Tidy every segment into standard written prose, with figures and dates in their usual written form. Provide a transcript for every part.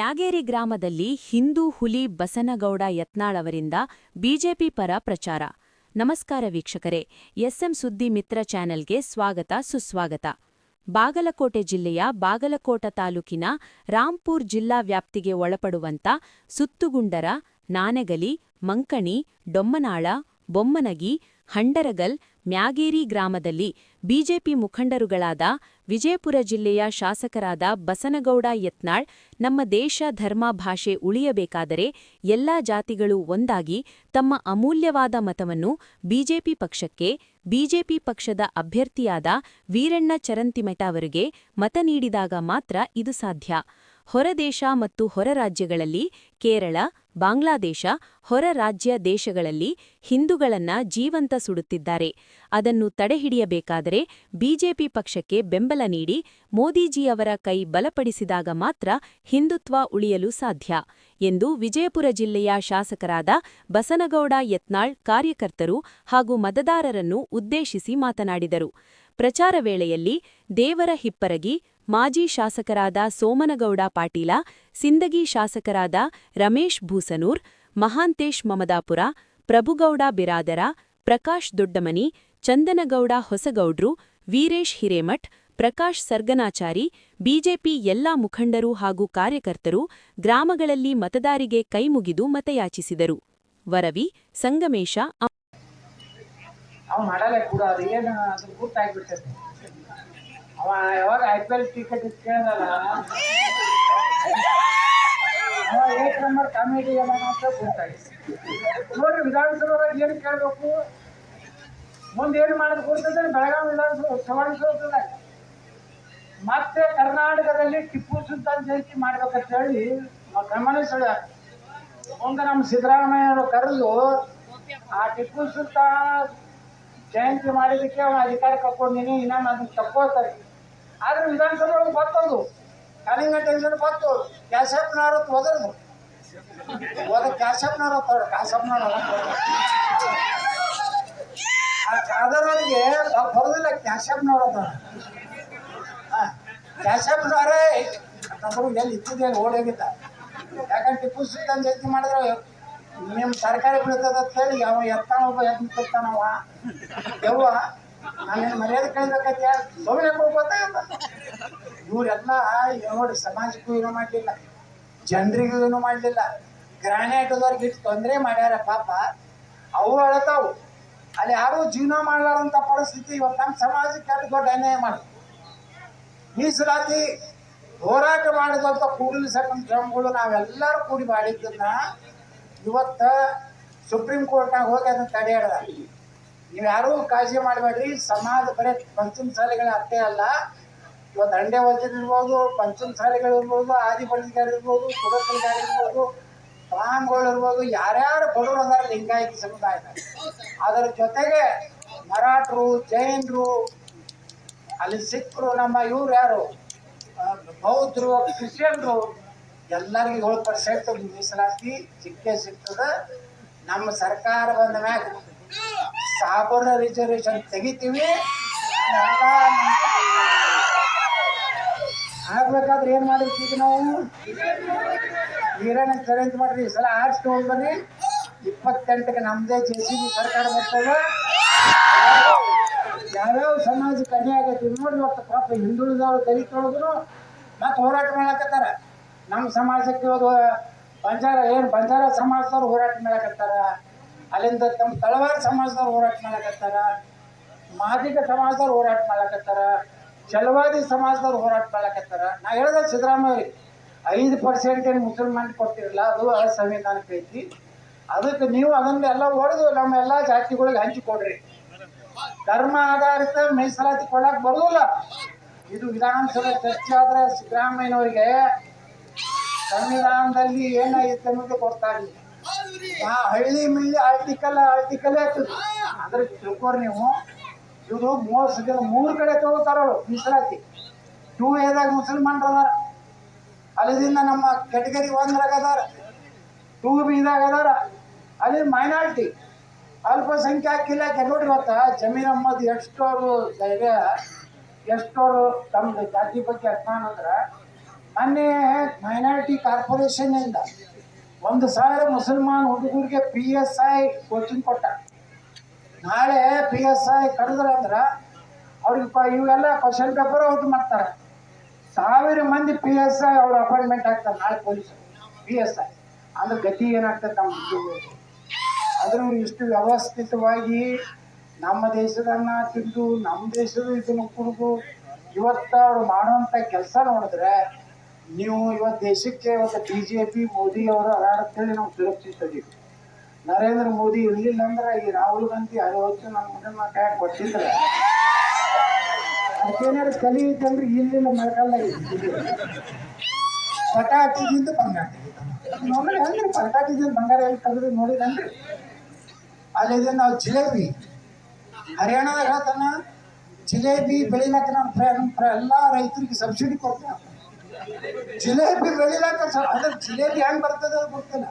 ಮ್ಯಾಗೇರಿ ಗ್ರಾಮದಲ್ಲಿ ಹಿಂದೂ ಹುಲಿ ಬಸನಗೌಡ ಯತ್ನಾಳ್ ಅವರಿಂದ ಬಿಜೆಪಿ ಪರ ಪ್ರಚಾರ. ನಮಸ್ಕಾರ ವೀಕ್ಷಕರೇ, ಎಸ್ಎಂ ಸುದ್ದಿ ಮಿತ್ರ ಚಾನೆಲ್ಗೆ ಸ್ವಾಗತ ಸುಸ್ವಾಗತ. ಬಾಗಲಕೋಟೆ ಜಿಲ್ಲೆಯ ಬಾಗಲಕೋಟ ತಾಲೂಕಿನ ರಾಂಪುರ್ ಜಿಲ್ಲಾ ವ್ಯಾಪ್ತಿಗೆ ಒಳಪಡುವಂತ ಸುತ್ತುಗುಂಡರ, ನಾನೆಗಲಿ, ಮಂಕಣಿ, ಡೊಮ್ಮನಾಳ, ಬೊಮ್ಮನಗಿ, ಹಂಡರಗಲ್, ಮ್ಯಾಗೇರಿ ಗ್ರಾಮದಲ್ಲಿ ಬಿಜೆಪಿ ಮುಖಂಡರುಗಳಾದ ವಿಜಯಪುರ ಜಿಲ್ಲೆಯ ಶಾಸಕರಾದ ಬಸನಗೌಡ ಯತ್ನಾಳ್, ನಮ್ಮ ದೇಶ ಧರ್ಮ ಭಾಷೆ ಉಳಿಯಬೇಕಾದರೆ ಎಲ್ಲಾ ಜಾತಿಗಳು ಒಂದಾಗಿ ತಮ್ಮ ಅಮೂಲ್ಯವಾದ ಮತವನ್ನು ಬಿಜೆಪಿ ಪಕ್ಷಕ್ಕೆ, ಬಿಜೆಪಿ ಪಕ್ಷದ ಅಭ್ಯರ್ಥಿಯಾದ ವೀರಣ್ಣ ಚರಂತಿಮಠ ಅವರಿಗೆ ಮತ ನೀಡಿದಾಗ ಮಾತ್ರ ಇದು ಸಾಧ್ಯ. ಹೊರದೇಶ ಮತ್ತು ಹೊರ ರಾಜ್ಯಗಳಲ್ಲಿ ಕೇರಳ, ಬಾಂಗ್ಲಾದೇಶ, ಹೊರ ರಾಜ್ಯ ದೇಶಗಳಲ್ಲಿ ಹಿಂದೂಗಳನ್ನ ಜೀವಂತ ಸುಡುತ್ತಿದ್ದಾರೆ. ಅದನ್ನು ತಡೆಹಿಡಿಯಬೇಕಾದರೆ ಬಿಜೆಪಿ ಪಕ್ಷಕ್ಕೆ ಬೆಂಬಲ ನೀಡಿ ಮೋದಿಜಿಯವರ ಕೈ ಬಲಪಡಿಸಿದಾಗ ಮಾತ್ರ ಹಿಂದುತ್ವ ಉಳಿಯಲು ಸಾಧ್ಯ ಎಂದು ವಿಜಯಪುರ ಜಿಲ್ಲೆಯ ಶಾಸಕರಾದ ಬಸನಗೌಡ ಯತ್ನಾಳ್ ಕಾರ್ಯಕರ್ತರು ಹಾಗೂ ಮತದಾರರನ್ನು ಉದ್ದೇಶಿಸಿ ಮಾತನಾಡಿದರು. ಪ್ರಚಾರ ವೇಳೆಯಲ್ಲಿ ದೇವರ ಹಿಪ್ಪರಗಿ, ಮಾಜಿ ಶಾಸಕರಾದ ಸೋಮನಗೌಡ ಪಾಟೀಲ, ಸಿಂದಗಿ ಶಾಸಕರಾದ ರಮೇಶ್ ಭೂಸನೂರ್, ಮಹಾಂತೇಶ್ ಮಮದಾಪುರ, ಪ್ರಭುಗೌಡ ಬಿರಾದರ, ಪ್ರಕಾಶ್ ದೊಡ್ಡಮನಿ, ಚಂದನಗೌಡ ಹೊಸಗೌಡ್ರು, ವೀರೇಶ್ ಹಿರೇಮಠ್, ಪ್ರಕಾಶ್ ಸರ್ಗನಾಚಾರಿ, ಬಿಜೆಪಿ ಎಲ್ಲಾ ಮುಖಂಡರು ಹಾಗೂ ಕಾರ್ಯಕರ್ತರು ಗ್ರಾಮಗಳಲ್ಲಿ ಮತದಾರಿಗೆ ಕೈಮುಗಿದು ಮತಯಾಚಿಸಿದರು. ವರವಿ ಸಂಗಮೇಶ ಅವ ಯಾವಾಗ IPL ಟಿಕೆಟ್ ಕೇಳಲ್ಲ ಅವ ಏಕ್ ನಂಬರ್ ಕಾಮಿಡಿ ಎಲ್ಲ ಅಂತ ಗೊತ್ತಾಯ್ತು. ನೋಡ್ರಿ, ವಿಧಾನಸಭೆದಾಗ ಏನು ಕೇಳಬೇಕು, ಮುಂದೆ ಏನು ಮಾಡೋದು ಗೊತ್ತಿದ್ರೆ ಬೆಳಗಾವಿ ವಿಧಾನಸಭೆ ಸವರ್ಣಿಸೋದಾಗ ಮತ್ತೆ ಕರ್ನಾಟಕದಲ್ಲಿ ಟಿಪ್ಪು ಸುಲ್ತಾನ್ ಜಯಂತಿ ಮಾಡ್ಬೇಕಂತ ಹೇಳಿ ಗಮನ ಸೆಳೆಯ. ಮುಂದೆ ನಮ್ಮ ಸಿದ್ದರಾಮಯ್ಯವರು ಕರೆದು ಆ ಟಿಪ್ಪು ಸುಲ್ತಾನ್ ಜಯಂತಿ ಮಾಡಿದಕ್ಕೆ ಅವನ ಅಧಿಕಾರ ಕಳ್ಕೊಂಡಿನಿ, ಇನ್ನೊಂದು ಅದನ್ನ ತಕ್ಕೋತಾರೆ. ಆದ್ರೆ ವಿಧಾನಸಭೆ ಒಳಗೆ ಬರ್ತದು ಕಾಲಿಂಗ ಟೆನ್ಷನ್ ಬತ್ತು. ಕ್ಯಾಶಪ್ಪನವ್ರ ಹೋದ್ರು ಕ್ಯಾಶಪ್ಪನವ್ರ ಕಾಸಪ್ಪನವ್ರ ಆ ಕಾದರವರಿಗೆ ಬರೋದಿಲ್ಲ. ಕ್ಯಾಶಪ್ಪನವ್ರ ಕ್ಯಾಶಪ್ಪನವರೇ ನಮಗೂ ಎಲ್ಲಿ ಇತ್ತಿದೆ ಓಡೋಗಿದ್ದ. ಯಾಕಂದ್ರೆ ಟಿಪ್ಪು ಸುಲ್ತಾನ್ ಜಯಂತಿ ಮಾಡಿದ್ರೆ ನಿಮ್ಮ ಸರ್ಕಾರ ಬೀಳ್ತದ ಅಂತ ಹೇಳಿ ಅವ ಎತ್ತಾನ ಒಬ್ಬ ಎತ್ತಾನವ ಯವ್ವ ನಾನೇನು ಮರ್ಯಾದೆ ಕಳಿಬೇಕಂತ ಸುಮ್ಮನೆ ಗೊತ್ತಾಗತ್ತ. ಇವರೆಲ್ಲ ನೋಡಿ ಸಮಾಜಕ್ಕೂ ಏನೂ ಮಾಡಲಿಲ್ಲ, ಜನರಿಗೂ ಏನೂ ಮಾಡಲಿಲ್ಲ. ಗ್ರಾನೇಟದವ್ರಿಗೆ ಇಟ್ಟು ತೊಂದರೆ ಮಾಡ್ಯಾರ ಪಾಪ. ಅವು ಅಳತಾವು. ಅಲ್ಲಿ ಯಾರೂ ಜೀವನ ಮಾಡಲಾರಂಥ ಪರಿಸ್ಥಿತಿ ಇವತ್ತು ನಮ್ಮ ಸಮಾಜಕ್ಕೆ ಕೆಟ್ಟ ದೊಡ್ಡ ಅನ್ಯಾಯ ಮಾಡಿ ಮೀಸಲಾತಿ ಹೋರಾಟ ಮಾಡಿದಂಥ ಕೂಡಲಿ ಸಣ್ಣ ಶ್ರಮಗಳು ನಾವೆಲ್ಲರೂ ಕೂಡಿ ಮಾಡಿದ್ದನ್ನ ಇವತ್ತು ಸುಪ್ರೀಂ ಕೋರ್ಟ್ನಾಗ ಹೋಗಿ ಅದನ್ನು ತಡೆಯಾಡ. ನೀವು ಯಾರೂ ಕಾಳಜಿ ಮಾಡಬೇಡ್ರಿ. ಸಮಾಜ ಬರೀ ಪಂಚಮ ಶಾಲೆಗಳ ಅಷ್ಟೇ ಅಲ್ಲ, ಇವತ್ತು ಅಂಡೆ ವೈದ್ಯರಿರ್ಬೋದು, ಪಂಚಮ ಶಾಲೆಗಳಿರ್ಬೋದು, ಆದಿ ಬಳಿಗಾರಿರ್ಬೋದು, ಕುಡಕಲಿಗಾರಿರ್ಬೋದು, ಸ್ವಾಮಿಗಳಿರ್ಬೋದು, ಯಾರ್ಯಾರು ಬಡವರು ಅದಾರ ಲಿಂಗಾಯತ ಸಮುದಾಯದ. ಅದರ ಜೊತೆಗೆ ಮರಾಠರು, ಜೈನರು, ಅಲ್ಲಿ ಸಿಖ್ರು, ನಮ್ಮ ಇವ್ರು ಯಾರು ಬೌದ್ಧರು, ಕ್ರಿಶ್ಚಿಯನ್ರು ಎಲ್ಲರಿಗೂ 7% ಮೀಸಲಾತಿ ಸಿಕ್ಕೇ ಸಿಗ್ತದೆ. ನಮ್ಮ ಸರ್ಕಾರ ಬಂದ ಮ್ಯಾಗ ಸಾಬರ ರಿಸರ್ವೇಶನ್ ತೆಗಿತೀವಿ. ಆಗ್ಬೇಕಾದ್ರೆ ಏನು ಮಾಡಿರ್ತೀವಿ ನಾವು, ವೀರಣ್ಣ ಚರಂತಿ ಮಾಡ್ರಿ. ಈ ಸಲ ಆರಿಸ್ಕೊಂಡು ಬರ್ರಿ. 28ಕ್ಕೆ ನಮ್ಮದೇ JCB ಸರ್ಕಾರ ಬರ್ತದೆ. ಯಾವ್ಯಾವ ಸಮಾಜಕ್ಕೆ ಅನ್ಯಾಯ ಆಗೈತಿ ನೋಡಿ. ಇವತ್ತು ಪಾಪ ಹಿಂದುಳಿದವರು ದಲಿತೊಳಗೂ ಮತ್ತೆ ಹೋರಾಟ ಮಾಡಕತ್ತಾರ. ನಮ್ಮ ಸಮಾಜಕ್ಕೆ ಬಂಜಾರ ಸಮಾಜದವ್ರು ಹೋರಾಟ ಮಾಡಕತ್ತಾರ. ಅಲ್ಲಿಂದ ತಮ್ಮ ತಳವಾರ ಸಮಾಜದವ್ರು ಹೋರಾಟ ಮಾಡಕತ್ತಾರ. ಮಾದಿಗ ಸಮಾಜದವ್ರು ಹೋರಾಟ ಮಾಡಕತ್ತಾರ. ಚಲವಾದಿ ಸಮಾಜದವ್ರು ಹೋರಾಟ ಮಾಡಕತ್ತಾರ. ನಾ ಹೇಳಿದೆ ಸಿದ್ದರಾಮಯ್ಯವ್ರಿಗೆ 5% ಏನು ಮುಸಲ್ಮಾನ್ ಕೊಟ್ಟಿರಲ್ಲ, ಅದು ಅಸಂವಿಧಾನಿಕ ಐತಿ. ಅದಕ್ಕೆ ನೀವು ಅದನ್ನೆಲ್ಲ ಹೊಡೆದು ನಮ್ಮ ಎಲ್ಲ ಜಾತಿಗಳಿಗೆ ಹಂಚಿಕೊಡ್ರಿ. ಧರ್ಮ ಆಧಾರಿತ ಮೀಸಲಾತಿ ಕೊಡಕ್ಕೆ ಬರೋದಿಲ್ಲ. ಇದು ವಿಧಾನಸಭೆ ಚರ್ಚೆ ಆದ್ರೆ ಸಿದ್ದರಾಮಯ್ಯನವರಿಗೆ ಸಂವಿಧಾನದಲ್ಲಿ ಏನಾಗಿತ್ತು ಅನ್ನೋದು ಗೊತ್ತಾಗಲಿಲ್ಲ. ಆ ಹಳ್ಳಿ ಮಿಳ್ಳಿ ಆರ್ಟಿಕಲ್ಲೇ ಆಗ್ತದೆ. ಅದ್ರ ತಿಳ್ಕೋರಿ ನೀವು. ಇವರು ಮೋಸದ 3 ಕಡೆ ತಗೋತಾರಳು ಮೀಸಲಾತಿ. 2A ಮುಸಲ್ಮಾನ್ರು ಅದಾರ, ಅಲ್ಲಿಂದ ನಮ್ಮ ಕೆಟಗರಿ 1 ಅದಾರ, 2B ಅದಾರ, ಅಲ್ಲಿ ಮೈನಾರಿಟಿ ಅಲ್ಪಸಂಖ್ಯಾತ ಇಲಾಖೆ. ನೋಡಿ ಇವತ್ತು ಜಮೀರ್ ಅಹ್ಮದ್ ಎಷ್ಟೋರು ಧೈರ್ಯ, ಎಷ್ಟೋರು ತಮ್ಮ ಜಾತಿ ಬಗ್ಗೆ ಅಜ್ಞಾನ ಅಂದ್ರೆ ಮೊನ್ನೆ ಮೈನಾರಿಟಿ ಕಾರ್ಪೊರೇಷನ್ ಇಂದ 1,000 ಮುಸಲ್ಮಾನ್ ಹುಡುಗರಿಗೆ PSI ಕೋಚಿಂಗ್ ಕೊಟ್ಟ. ನಾಳೆ PSI ಕರೆದ್ರಂದ್ರೆ ಅವ್ರಿಗೆ ಇವೆಲ್ಲ ಕ್ವಶನ್ ಪೇಪರ್ ಔಟ್ ಮಾಡ್ತಾರೆ. 1,000 ಮಂದಿ PSI ಅವ್ರ ಅಪಾಯಿಂಟ್ಮೆಂಟ್ ಆಗ್ತಾರೆ ನಾಳೆ ಪೊಲೀಸರು. PSI ಅಂದ್ರೆ ಗತಿ ಏನಾಗ್ತದೆ ನಮ್ಮ ಆದ್ರೂ ಇಷ್ಟು ವ್ಯವಸ್ಥಿತವಾಗಿ ನಮ್ಮ ದೇಶದನ್ನ ತಿಂದು ನಮ್ಮ ದೇಶದ ಇದನ್ನು ಕುಡಿದು ಇವತ್ತು ಅವ್ರು ಮಾಡುವಂಥ ಕೆಲಸ ನೋಡಿದ್ರೆ ನೀವು ಇವತ್ತು ದೇಶಕ್ಕೆ ಇವತ್ತು BJP ಮೋದಿ ಅವರು ಅದಾಡತ್ತೇಳಿ ನಾವು ಸುರಕ್ಷಿತದೀವಿ. ನರೇಂದ್ರ ಮೋದಿ ಇರಲಿಲ್ಲ ಅಂದ್ರೆ ಈ ರಾಹುಲ್ ಗಾಂಧಿ 60 ನಮ್ಮ ಮುಂದೆ ಕೈ ಕೊಟ್ಟಿದ್ರೆ ಅದಕ್ಕೇನಾದ್ರು ಕಲಿ ಇತ್ತಂದ್ರೆ ಇಲ್ಲಿಲ್ಲ ಮಳೆಗಾಲ ಪಟಾಕಿದಿಂದ ಬಂಗಾರ ನೋಡಿ ಅಂದ್ರೆ ಪಟಾಕಿದಿಂದ ಬಂಗಾರ ಎಲ್ಲಿ ತೆಗೆದು ನೋಡಿದಂದ್ರೆ ಅಲ್ಲಿದೆ. ನಾವು ಜಿಲೇಬಿ ಹರಿಯಾಣದಾಗ ಹೇಳ್ತಾನ ಜಿಲೇಬಿ ಬೆಳಿಲಾಕ ನಮ್ಮ ಎಲ್ಲ ರೈತರಿಗೆ ಸಬ್ಸಿಡಿ ಕೊಡ್ತಾನೆ. ಜಿಲೇಬಿ ಬೆಳಿಲಾಕ ಅದ್ರ ಜಿಲೇಬಿ ಹೆಂಗ್ ಬರ್ತದೆ ಅದು ಗೊತ್ತಿಲ್ಲ.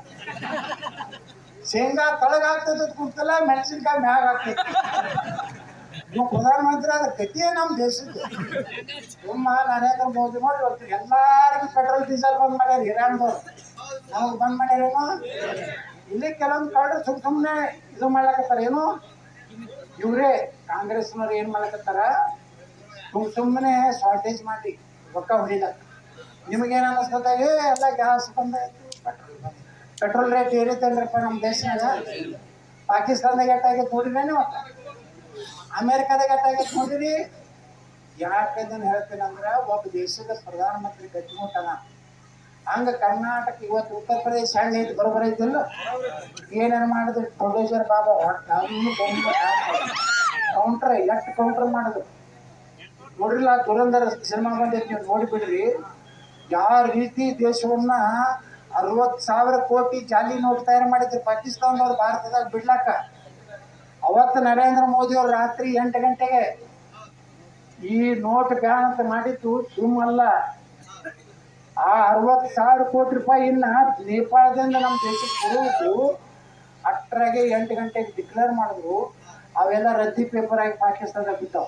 ಶೇಂಗಾ ತಳಗ ಆಗ್ತದೆ ಅದು ಗೊತ್ತಿಲ್ಲ, ಮೆಣಸಿನ್ಕಾಯಿ ಮ್ಯಾಗ ಆಗ್ತದೆ. ನೀವು ಪ್ರಧಾನಮಂತ್ರಿ ಆದ ಗತಿಯೇ ನಮ್ಮ ದೇಶದ್ದು. ತುಂಬ ನರೇಂದ್ರ ಮೋದಿ ನೋಡಿ ಇವತ್ತು ಎಲ್ಲರಿಗೂ ಪೆಟ್ರೋಲ್ ಡೀಸೆಲ್ ಬಂದ್ ಮಾಡ್ಯಾರ. ಹಿರಾಣದವ್ರು ನಮಗೆ ಬಂದ್ ಮಾಡ್ಯಾರೇನು? ಇಲ್ಲಿ ಕೆಲವೊಂದು ಕಳ್ರು ಸುಮ್ಮನೆ ಇದು ಮಾಡ್ಲಕತ್ತಾರ. ಏನು ಇವರೇ ಕಾಂಗ್ರೆಸ್ನವ್ರು ಏನು ಮಾಡ್ಲಕತ್ತಾರ? ಸುಮ್ಮನೆ ಶಾರ್ಟೇಜ್ ಮಾಡಿ ರೊಕ್ಕ ಹೊಡಿಲಕ್ಕ. ನಿಮಗೇನು ಅನ್ನಿಸ್ತದಾಗ ಎಲ್ಲ ಗ್ಯಾಸ್ ಬಂದಾಯ್ತು, ಪೆಟ್ರೋಲ್ ರೇಟ್ ಏರಿತಲ್ರಪ್ಪ ನಮ್ಮ ದೇಶನಾಗ. ಪಾಕಿಸ್ತಾನದಾಗ ಎಟ್ಟಾಗೈತೆ ನೋಡಿದ್ರೆ ನೀವು, ಅಮೇರಿಕಾದಾಗ ಎಟ್ಟಾಗೈತೆ ನೋಡಿರಿ. ಯಾಕಂದ್ರೆ ಹೇಳ್ತೇನೆ ಅಂದ್ರೆ ಒಬ್ಬ ದೇಶದ ಪ್ರಧಾನಮಂತ್ರಿ ಗಟ್ಟಿಮುಟ್ಟನ. ಹಂಗೆ ಕರ್ನಾಟಕ ಇವತ್ತು ಉತ್ತರ ಪ್ರದೇಶ ಸಣ್ಣ ಐತಿ, ಬರೋಬ್ಬರ ಐತಿಲ್ಲ. ಏನೇನು ಮಾಡಿದ್ರು ಪ್ರೊಡ್ಯೂಸರ್ ಬಾಬಾ ಕೌಂಟ್ರ್ ಎಷ್ಟು ಕೌಂಟ್ರ್ ಮಾಡಿದ್ರು ನೋಡ್ರಿಲ್ಲ. ದುರಂಧರ ಸಿನಿಮಾ ಬಂದೈತಿ, ನೀವು ನೋಡಿಬಿಡ್ರಿ. ಯಾವ ರೀತಿ ದೇಶವನ್ನ 60,000 ಕೋಟಿ ಜಾಲಿ ನೋಟ್ ತಯಾರು ಮಾಡಿದ್ರು ಪಾಕಿಸ್ತಾನದವ್ರು ಭಾರತದಾಗ ಬಿಡ್ಲಾಕ. ಅವತ್ತು ನರೇಂದ್ರ ಮೋದಿ ಅವ್ರು ರಾತ್ರಿ 8 ಗಂಟೆಗೆ ಈ ನೋಟ್ ಬ್ಯಾನ್ ಅಂತ ಮಾಡಿದ್ದು ಸುಮ್ಮಲ್ಲ. ಆ 60,000 ಕೋಟಿ ರೂಪಾಯಿ ಇನ್ನ ನೇಪಾಳದಿಂದ ನಮ್ಮ ದೇಶಕ್ಕೆ ಬರುವುದು ಅಷ್ಟರಾಗೆ 8 ಗಂಟೆಗೆ ಡಿಕ್ಲೇರ್ ಮಾಡಿದ್ರು. ಅವೆಲ್ಲ ರದ್ದಿ ಪೇಪರ್ ಆಗಿ ಪಾಕಿಸ್ತಾನದಾಗ ಬಿದ್ದಾವ.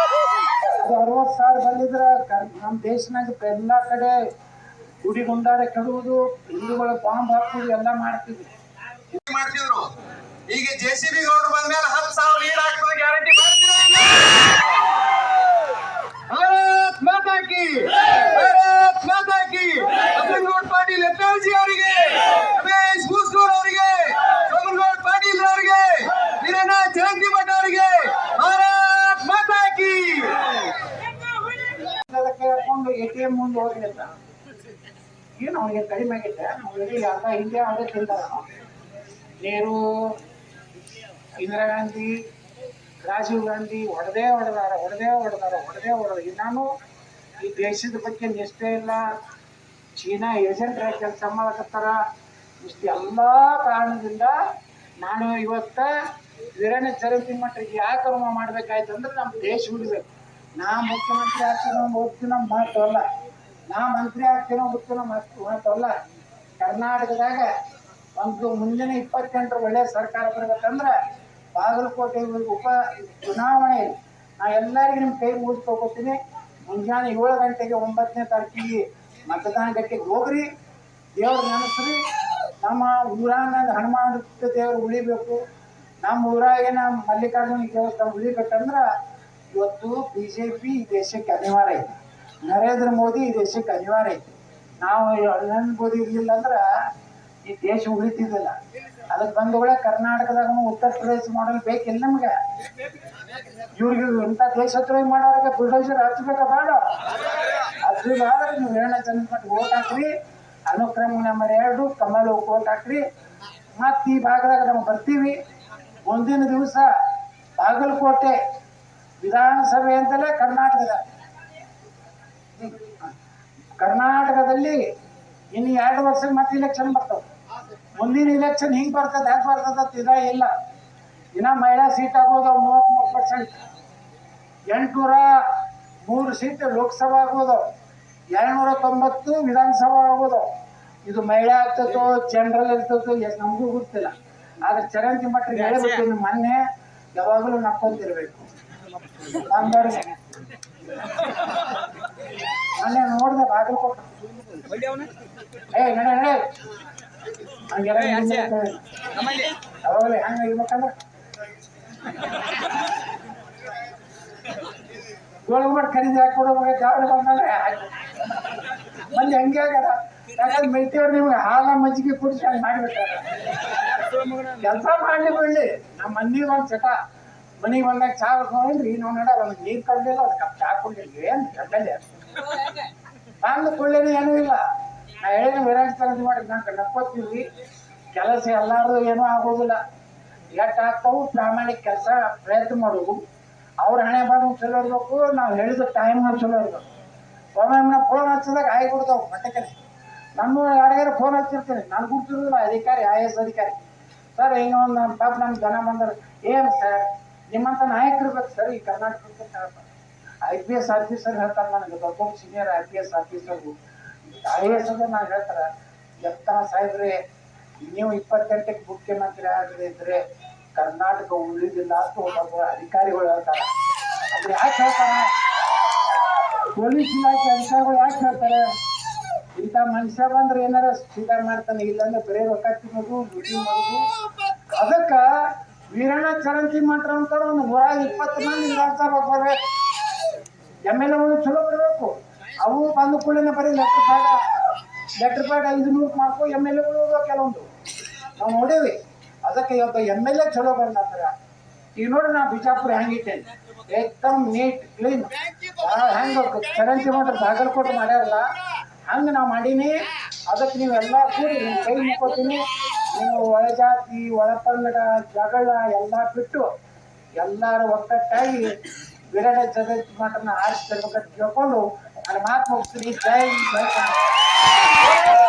ಅದು 60,000 ಬಂದಿದ್ರ ನಮ್ಮ ದೇಶನಾಗ ಎಲ್ಲ ಕಡೆ ಗುಡಿ ಗುಂಡಾರ ಕೆಡುವುದು, ಹಿಂದೂಗಳ ಬಾಂಬ್ ಹಾಕುವುದು ಎಲ್ಲ ಮಾಡ್ತಿದ್ರು. ಈಗ JCB ಗೌಡ್ರು ಬಂದ್ಮೇಲೆ 10,000 ನೀರು ಹಾಕ್ತದೆ ಗ್ಯಾರಂಟಿ ಮಾಡ್ತೀರಾ? ಭಾರತ್ ಮಾತಾ ಕಿ, ಭಾರತ್ ಮಾತಾ ಕಿ. ಅಬ್ದುಲ್ ಪಾಟೀಲ್ ಯತ್ನಾಳ್ಜಿ ಅವರಿಗೆ, ರಮೇಶ್ ಭೂಸ್ನೂರ್ ಅವರಿಗೆ, ಸೋಮನಗೌಡ ಪಾಟೀಲ್ ಅವರಿಗೆ, ವೀರಣ್ಣ ಜಯಂತಿ ಭಟ್ ಅವರಿಗೆ ಭಾರತ್ ಮಾತಾ ಕಿ. ಕೇಳ್ಕೊಂಡು ATM ಮುಂದೆ ಹೋಗಿ ಅಂತ ಏನು ಅವನಿಗೆ ಕಡಿಮೆ ಆಗೈತೆ. ಅರ್ಧ ಇಂಡಿಯಾ ಅವರೇ ತಿಂತಾರ. ನೆಹರು, ಇಂದಿರಾ ಗಾಂಧಿ, ರಾಜೀವ್ ಗಾಂಧಿ ಹೊಡೆದೇ ಹೊಡೆದಾರ. ನಾನು ಈ ದೇಶದ ಬಗ್ಗೆ ನಿಷ್ಠೆ ಇಲ್ಲ, ಚೀನಾ ಏಜೆಂಟ್ರಾಗಿ ಕೆಲಸ ಮಾಡಕತ್ತಾರ. ಇಷ್ಟು ಎಲ್ಲ ಕಾರಣದಿಂದ ನಾನು ಇವತ್ತು ವೀರಣ್ಣ ಜಯಂತಿ ಮಟ್ಟಿಗೆ ಯಾಕೆ ಕರ್ಮ ಮಾಡ್ಬೇಕಾಯ್ತು ಅಂದ್ರೆ ನಮ್ಮ ದೇಶ ಉಳಿಬೇಕು. ನಾ ಮುಖ್ಯಮಂತ್ರಿ ಆಗ್ತೀನೋ ಹೋಗ್ತೀನೋ ಮಾತಲ್ಲ, ನಾ ಮಂತ್ರಿ ಆಗ್ತೀನೋ ಹೋಗ್ತೀನೋ ಮಾತಲ್ಲ. ಕರ್ನಾಟಕದಾಗ ಒಂದು ಮುಂದಿನ 28 ಒಳ್ಳೆ ಸರ್ಕಾರ ಬರ್ಬೇಕಂದ್ರೆ ಬಾಗಲಕೋಟೆ ಉಪ ಚುನಾವಣೆ ನಾ ಎಲ್ಲರಿಗೂ ನಿಮ್ಮ ಕೈ ಮುಗಿಸ್ಕೋತೀನಿ. ಮುಂಜಾನೆ 7 ಗಂಟೆಗೆ 9ನೇ ತಾರೀಕಿಗೆ ಮತದಾನ ಗಟ್ಟಿಗೆ ಹೋಗ್ರಿ, ದೇವ್ರು ನೆನೆಸ್ರಿ. ನಮ್ಮ ಊರಾನ ಹನುಮಾನ ದೇವ್ರು ಉಳಿಬೇಕು, ನಮ್ಮ ಊರಾಗೇನ ಮಲ್ಲಿಕಾರ್ಜುನ ದೇವಸ್ಥಾನ ಉಳಿಬೇಕಂದ್ರೆ ಇವತ್ತು BJP ಈ ದೇಶಕ್ಕೆ ಅನಿವಾರ್ಯ ಐತಿ, ನರೇಂದ್ರ ಮೋದಿ ಈ ದೇಶಕ್ಕೆ ಅನಿವಾರ್ಯ ಐತಿ. ನಾವು ನರೇಂದ್ರ ಮೋದಿ ಇರಲಿಲ್ಲ ಅಂದ್ರೆ ಈ ದೇಶ ಉಳಿತಿದ್ದಿಲ್ಲ. ಅದಕ್ಕೆ ಬಂದೊಳಗೆ ಕರ್ನಾಟಕದಾಗ ಉತ್ತರ ಪ್ರದೇಶ ಮಾಡಲ್ ಬೇಕಿಲ್ಲ ನಮ್ಗೆ. ಇವ್ರಿಗೆ ಇಂಥ ದೇಶದ್ರೋಹಿ ಮಾಡೋರಿಗೆ ಬುಲ್ಡೋಜರ್ ಹಚ್ಬೇಕ ಬೇಡ? ಹಚ್ಚಿದಾದ್ರೆ ನೀವು ವೀರಣ್ಣ ಜಯಂತಿ ಓಟ್ ಹಾಕ್ರಿ, ಅನುಕ್ರಮ ನಂಬರ್ 2 ಕಮಲ್ ಓಟ್ ಹಾಕ್ರಿ. ಮತ್ತು ಈ ಭಾಗದಾಗ ನಾವು ಬರ್ತೀವಿ. ಮುಂದಿನ ದಿವಸ ಬಾಗಲಕೋಟೆ ವಿಧಾನಸಭೆ ಅಂತಲೇ ಕರ್ನಾಟಕದಲ್ಲಿ ಇನ್ನು 2 ವರ್ಷಕ್ಕೆ ಮತ್ತೆ ಇಲೆಕ್ಷನ್ ಬರ್ತವೆ. ಮುಂದಿನ ಇಲೆಕ್ಷನ್ ಹಿಂಗೆ ಬರ್ತದೆ ಹೆಂಗೆ ಬರ್ತದೆ ಇದ ಇಲ್ಲ. ಇನ್ನು ಮಹಿಳಾ ಸೀಟ್ ಆಗೋದು 33%, 803 ಸೀಟ್ ಲೋಕಸಭಾ ಆಗೋದು, 290 ವಿಧಾನಸಭಾ ಆಗೋದು. ಇದು ಮಹಿಳಾ ಆಗ್ತದೋ ಜನರಲ್ ಇರ್ತದೋ ನಮಗೂ ಗೊತ್ತಿಲ್ಲ. ಆದ್ರೆ ಚರಂತಿ ಮಟ್ಟಿಗೆ ಹೇಳಬೇಕು, ಮೊನ್ನೆ ಯಾವಾಗಲೂ ನಕ್ಕೊಂತಿರ್ಬೇಕು. ಮೊನ್ನೆ ನೋಡಿದೆ ಬಾಗಲಕೋಟೆ. ಏ ನಡೆ ನಡೆ ಹಂಗೆಲ್ಲ ಅವಾಗಲೇ ಹಂಗೆ ಇರ್ಬೇಕಂದ್ರೆ ಗೋಳಗುಮಟ್ ಖರೀದಿ ಹಾಕೊಡುವಾಗ ಜಾತ್ರೆ ಬಂದಾಗ ಮಂದಿ ಹಂಗೆ ಆಗ್ಯದ. ಯಾಕಂದ್ರೆ ಮೆಲ್ತಿಯವ್ರು ನಿಮ್ಗೆ ಹಾಲ ಮಜ್ಜಿಗೆ ಕುಡಿಸಿ ಹಂಗೆ ಮಾಡಿಬಿಟ್ಟಾರ. ಕೆಲಸ ಮಾಡ್ಲಿ ಬಿಡ್ಲಿ, ನಮ್ಮ ಮನೆಗೆ ಒಂದು ಚಟ ಮನೆಗೆ ಬಂದಾಗ ಚಾ ಹೋಗಿಲ್ರಿ ನಾವು ನಡ ಒಂದು ನೀರು ಕಡ್ಲಿಲ್ಲ, ಒಂದು ಕಪ್ ಚಾ ಕುಡ್ಲಿಲ್ಲ, ಏನು ಕಡ್ಡಲ್ಲಿ ಬಂದು ಕೊಳ್ಳೇನೆ ಏನೂ ಇಲ್ಲ. ನಾ ಹೇಳಿದ ವಿರಾಜ್ ತರದಿ ಮಾಡಿ ನಂಗೆ ನಕ್ಕೋತೀವಿ. ಕೆಲಸ ಎಲ್ಲಾರ್ದು ಏನೂ ಆಗೋದಿಲ್ಲ. ಎಟ್ಟು ಆಗ್ತಾವು ಪ್ರಾಮಾಣಿಕ ಕೆಲಸ ಪ್ರಯತ್ನ ಮಾಡೋದು. ಅವ್ರ ಹಣೆ ಬಾರು ಚಲೋ ಇರ್ಬೇಕು, ನಾವು ಹೇಳಿದ ಟೈಮ್ ಚಲೋ ಇರ್ಬೇಕು. ಒಮ್ಮೆ ಫೋನ್ ಹಚ್ಚಿದಾಗ ಆಗಿಬಿಡ್ತಾವೆ ಮಟ್ಟಕ್ಕನೆ. ನಮ್ಮ ಯಾರಿಗಾರು ಫೋನ್ ಹಚ್ಚಿರ್ತೀನಿ, ನಾನು ಗುರ್ತಿರೋದಿಲ್ಲ ಅಧಿಕಾರಿ IAS ಅಧಿಕಾರಿ. ಸರ್ ಹಿಂಗೆ ಒಂದು ನಮ್ಮ ಪಾಪ ನಮ್ಗೆ ಜನ ಬಂದರು. ಏನು ಸರ್ ನಿಮ್ಮಂಥ ನಾಯಕರು ಇರ್ಬೇಕು ಸರ್ ಈ ಕರ್ನಾಟಕಕ್ಕೆ ಹೇಳ್ತಾರೆ. IPS ಆಫೀಸರ್ ಹೇಳ್ತಾರೆ ನನಗೆ, ದೊಡ್ಡ ಸೀನಿಯರ್ IPS ಆಫೀಸರ್ರು IAS ಅಂದ್ರೆ ನಾನು ಹೇಳ್ತಾರೆ, ಎತ್ತ ಸಾಹೇಬ್ರೆ ನೀವು 28ಕ್ಕೆ ಮುಖ್ಯಮಂತ್ರಿ ಆಗದಿದ್ರೆ ಕರ್ನಾಟಕ ಉಳಿದಿಲ್ಲ ಅಂತ ಒಬ್ಬ ಅಧಿಕಾರಿಗಳು ಹೇಳ್ತಾರೆ. ಅದು ಯಾಕೆ ಹೇಳ್ತಾರೆ? ಪೊಲೀಸ್ ಇಲಾಖೆ ಅಧಿಕಾರಿಗಳು ಯಾಕೆ ಹೇಳ್ತಾರೆ? ಇಂಥ ಮನುಷ್ಯ ಬಂದ್ರೆ ಏನಾರ ಸ್ವೀಕಾರ ಮಾಡ್ತಾನೆ, ಇಲ್ಲಾಂದ್ರೆ ಬರೀ ರೊಕ್ಕ ತಿನ್ನೋದು ಡ್ಯೂಟಿ ಮಾಡೋದು. ಅದಕ್ಕೆ ವೀರಣ್ಣ ಚರಂತಿ ಮಠ ಅಂತಾರೆ ಒಂದು 120 ಮಂದಿ ವಿಧಾನಸಭೆಗೆ ಬರ್ಬೇಕು. MLAಗಳು ಚಲೋ ಬರಬೇಕು. ಅವು ಬಂದು ಕೂಡಲೇ ಬರೀ ಲೆಟ್ರ್ ಪ್ಯಾಡ್ 500 ಮಾಡ್ಕೊ MLAಗಳು ಕೆಲವೊಂದು ನಾವು ನೋಡೇವಿ. ಅದಕ್ಕೆ ಇವತ್ತು MLA ಚಲೋ ಬಂದ್ರೆ ಈಗ ನೋಡಿ ನಾ ಬಿಜಾಪುರ ಹೆಂಗಿಟ್ಟೇನೆ, ಏಕದಮ್ ನೀಟ್ ಕ್ಲೀನ್. ಹೆಂಗೆ ಚರಂತಿ ಮಠ ಬಾಗಲಕೋಟೆ ಮಾಡ್ಯಾರಲ್ಲ ಹಂಗೆ ನಾವು ಮಾಡೀನಿ. ಅದಕ್ಕೆ ನೀವೆಲ್ಲ ಕೂಡಿ ನಿಮ್ಮ ಕೈ ಮುಕ್ಕೋತೀನಿ. ನೀವು ಒಳ ಜಾತಿ ಒಳ ಪಂಗಡ ಜಗಳ ಎಲ್ಲ ಬಿಟ್ಟು ಎಲ್ಲರೂ ಒಕ್ಕಟ್ಟಾಗಿ ವಿರಾಟ ಜಗತ್ ಮಠನ ಆರಿಸಿ ತರ್ಬೇಕಂತ ಕೇಳ್ಕೊಂಡು ನನ್ನ ಮಾತು ಮುಗಿಸ್ತೀನಿ. ಜೈ ಜೈ ಕರ್ನಾಟಕ.